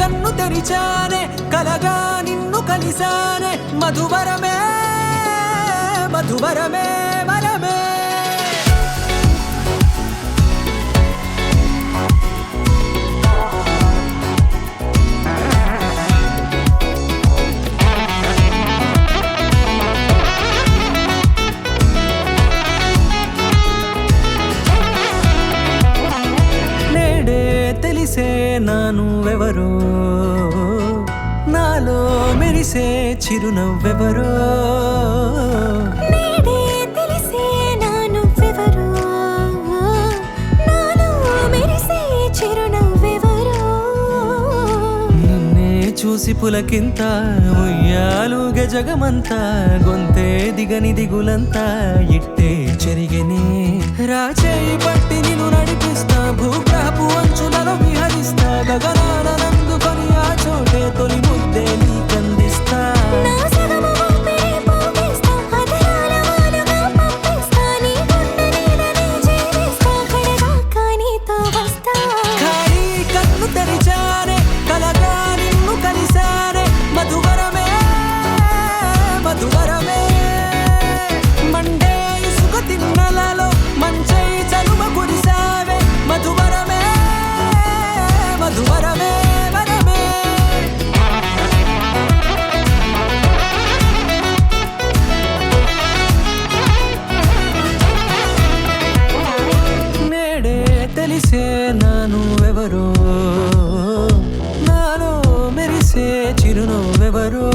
కన్ను తెరిచానే కలగా నిన్ను కలిసానే మధువరమే మధువరమే వరమే తెలిసే నానువెవరో నాలో మెరిసే చిరునవ్వెవరో నేడే తెలిసే నానువెవరో నాలో మెరిసే చిరునవ్వెవరో నిన్నే చూసి పులకింత ఉయ్యాలుగ జగమంతా గొంతే దిగని దిగులంతా ఇట్టే చెరిగెనే రాచేయి పట్టి నిన్ను నడిపిస్తా భూగ్రహపు అంచులలో విహరిస్తా గగనాన నందుకొని ఆ చోటే తొలి ముద్దే నీకందిస్తా నా సగము ఊపిరి పోగేస్తా అదరాల వాలుగా పంపిస్తా నీ గుండె నీడనే జీవిస్తా కడదాకా నీతో వస్తా ఖాళీ కన్ను తెరిచానే కలగా నిన్ను కలిసానే మధువరమే మధువరమే మండే ఇసుక తిన్నలలో మంచై చలువ కురిసావే మధువరమే మధువరమే వరమే నేడే తెలిసే నానువెవరో నాలో మెరిసే చిరునవ్వెవరో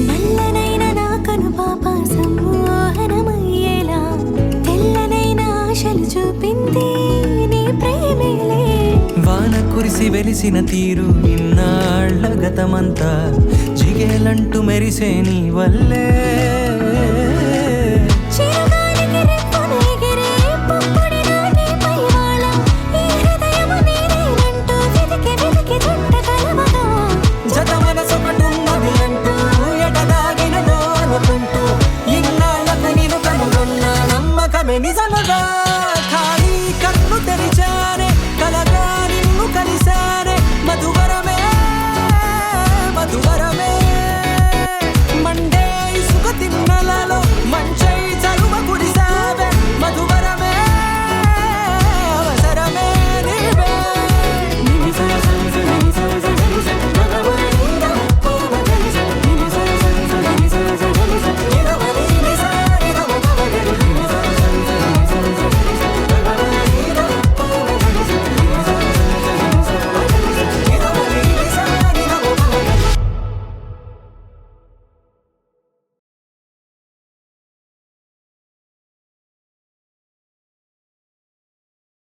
నల్లనైన నా కనుపాప సమ్మోహనమయ్యేలా తెల్లనైన ఆశలు చూపింది నీ ప్రేమేలే వాన కురిసి వెలిసిన తీరు ఇన్నాళ్ల గతమంతా జిగేలంటూ మెరిసే నీ వల్లే చిరుగాలికి రెప్పన ఎగిరే పుప్పొడిన నీపై వాళ ఈ హృదయము నీదేనంటూ వెతికి వెతికి జంట కలవగా జత మనసొకటున్నది అంటూ ఎటదాగినదో అనుకుంటూ ఇన్నాళ్లకు నేను కనుగొన్న నమ్మకమే నిజముగా